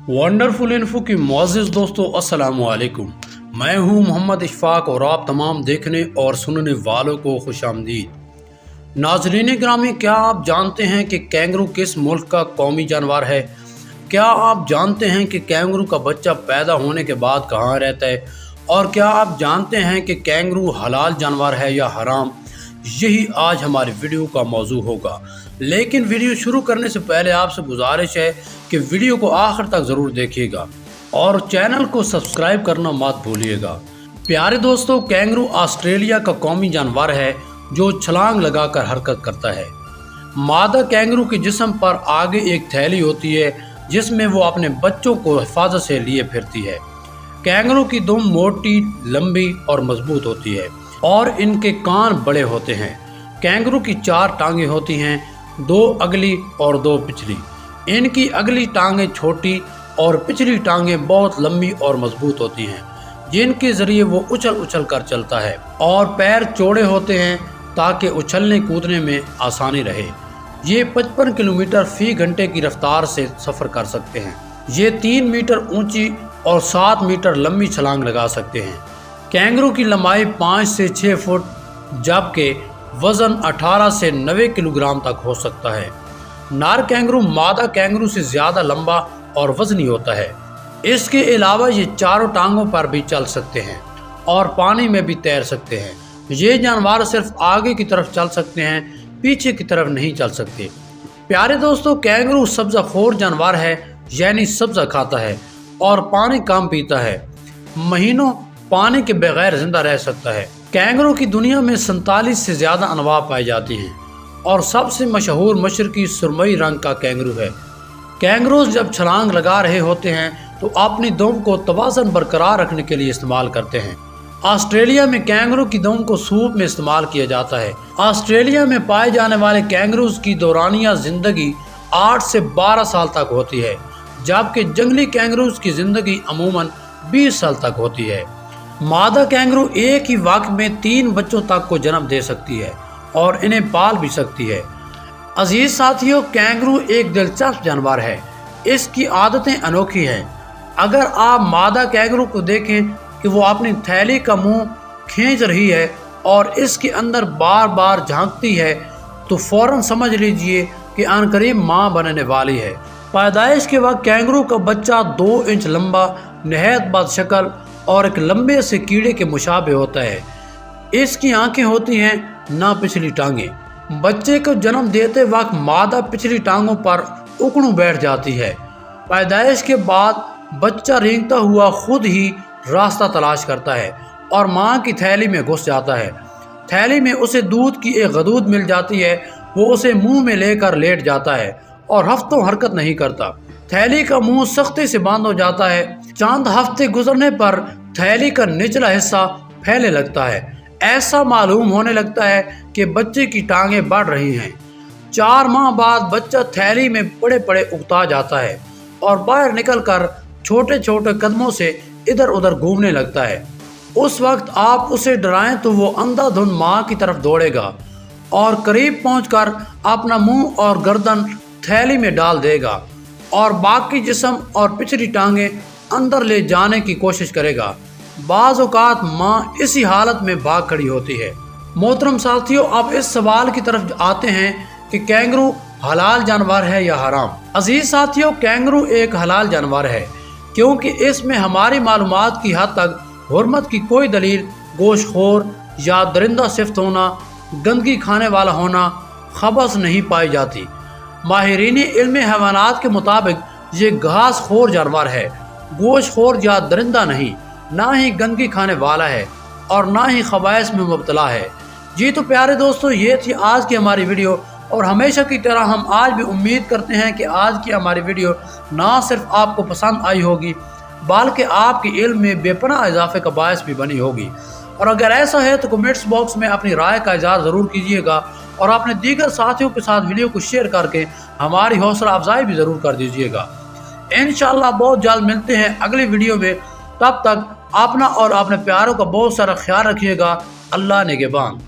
Wonderful info की मुअज़्ज़िज़ दोस्तों, अस्सलामु अलैकुम। मैं हूं मोहम्मद इशफाक और आप तमाम देखने और सुनने वालों को खुशामदीद। नाज़रीन ग्रामी, क्या आप जानते हैं कि कैंगरू किस मुल्क का कौमी जानवर है? क्या आप जानते हैं कि कैंगरू का बच्चा पैदा होने के बाद कहाँ रहता है? और क्या आप जानते हैं कि कैंगरू हलाल जानवर है या हराम? यही आज हमारे वीडियो का मौजू होगा। लेकिन वीडियो शुरू करने से पहले आपसे गुजारिश है कि वीडियो को आखिर तक ज़रूर देखिएगा और चैनल को सब्सक्राइब करना मत भूलिएगा। प्यारे दोस्तों, कैंगरू ऑस्ट्रेलिया का कौमी जानवर है जो छलांग लगाकर हरकत करता है। मादा कैंगरू के जिस्म पर आगे एक थैली होती है जिसमें वो अपने बच्चों को हिफाजत से लिए फिरती है। कैंगरू की दुम मोटी, लंबी और मजबूत होती है और इनके कान बड़े होते हैं। कैंगरू की 4 टांगें होती हैं, 2 अगली और 2 पिछली। इनकी अगली टांगें छोटी और पिछली टांगें बहुत लंबी और मजबूत होती हैं, जिनके ज़रिए वो उछल उछल कर चलता है। और पैर चौड़े होते हैं ताकि उछलने कूदने में आसानी रहे। ये 55 किलोमीटर फ़ी घंटे की रफ्तार से सफ़र कर सकते हैं। ये 3 मीटर ऊंची और 7 मीटर लंबी छलांग लगा सकते हैं। कैंगरू की लंबाई 5 से 6 फुट जबकि वज़न 18 से 90 किलोग्राम तक हो सकता है। नर कैंगरू मादा कैंगरू से ज़्यादा लंबा और वज़नी होता है। इसके अलावा ये 4 टांगों पर भी चल सकते हैं और पानी में भी तैर सकते हैं। ये जानवर सिर्फ आगे की तरफ चल सकते हैं, पीछे की तरफ नहीं चल सकते। प्यारे दोस्तों, कैंगरू सब्ज़ाखोर जानवर है, यानी सब्ज़ा खाता है और पानी कम पीता है। महीनों पानी के बगैर जिंदा रह सकता है। कैंगरू की दुनिया में 47 से ज़्यादा अनवा पाई जाती हैं और सबसे मशहूर मशरकी सुरमई रंग का कैंगरू है। कैंगरूज जब छलांग लगा रहे होते हैं तो अपनी दुम को तवाज़न बरकरार रखने के लिए इस्तेमाल करते हैं। ऑस्ट्रेलिया में कैंगरू की दुम को सूप में इस्तेमाल किया जाता है। ऑस्ट्रेलिया में पाए जाने वाले कैंगरूज की दौरानिया ज़िंदगी 8 से 12 साल तक होती है, जबकि जंगली कैंगरूज की ज़िंदगी अमूमन 20 साल तक होती है। मादा कैंगरू एक ही वक्त में 3 बच्चों तक को जन्म दे सकती है और इन्हें पाल भी सकती है। अजीज साथियों, कैंगरू एक दिलचस्प जानवर है। इसकी आदतें अनोखी हैं। अगर आप मादा कैंगरू को देखें कि वो अपनी थैली का मुंह खींच रही है और इसके अंदर बार बार झांकती है तो फौरन समझ लीजिए कि अनकरीब माँ बनने वाली है। पैदाइश के वक्त कैंगरू का बच्चा 2 इंच लंबा, नहायत बदशक्ल और एक लंबे से कीड़े के मुशाबे होता है। इसकी आंखें होती हैं, ना पिछली टांगें। बच्चे को जन्म देते वक्त मादा पिछली टांगों पर उकड़ू बैठ जाती है। पैदाइश के बाद बच्चा रेंगता हुआ खुद ही रास्ता तलाश करता है और माँ की थैली में घुस जाता है। थैली में उसे दूध की एक गदूद मिल जाती है। वो उसे मुंह में लेकर लेट जाता है और हफ्तों हरकत नहीं करता। थैली का मुंह सख्ती से बंद हो जाता है। चंद हफ्ते गुजरने पर थैली का निचला हिस्सा फैलने लगता है। ऐसा मालूम होने लगता है कि बच्चे की टांगें बढ़ रही हैं। 4 माह बाद बच्चा थैली में बड़े बड़े उगता जाता है और बाहर निकलकर छोटे छोटे कदमों से इधर उधर घूमने लगता है। उस वक्त आप उसे डराएं तो वो अंधाधुंध माँ की तरफ दौड़ेगा और करीब पहुंचकर अपना मुंह और गर्दन थैली में डाल देगा और बाकी जिस्म और पिछली टांगें अंदर ले जाने की कोशिश करेगा। बाज़ औक़ात माँ इसी हालत में भाग खड़ी होती है। मोहतरम साथियों, अब इस सवाल की तरफ आते हैं कि कैंगरू हलाल जानवर है या हराम। अजीज साथियों, कैंगरू एक हलाल जानवर है क्योंकि इसमें हमारी मालूमात की हद तक हुर्मत की कोई दलील, गोश्तखोर या दरिंदा सिफ्त होना, गंदगी खाने वाला होना, खबस नहीं पाई जाती। माहिरीन इल्म हैवानात के मुताबिक ये घास खोर जानवर है, गोश्तखोर या दरिंदा नहीं, ना ही गंदगी खाने वाला है और ना ही खबाइस में मुब्तला है। जी तो प्यारे दोस्तों, ये थी आज की हमारी वीडियो और हमेशा की तरह हम आज भी उम्मीद करते हैं कि आज की हमारी वीडियो ना सिर्फ आपको पसंद आई होगी बल्कि आपके इल्म में बेपनाह इजाफे का बायस भी बनी होगी। और अगर ऐसा है तो कमेंट्स बॉक्स में अपनी राय का इज़हार ज़रूर कीजिएगा और अपने दीगर साथियों के साथ वीडियो को शेयर करके हमारी हौसला अफजाई भी ज़रूर कर दीजिएगा। इंशाअल्लाह बहुत जल्द मिलते हैं अगली वीडियो में। तब तक अपना और अपने प्यारों का बहुत सारा ख्याल रखिएगा। अल्लाह निगहबान।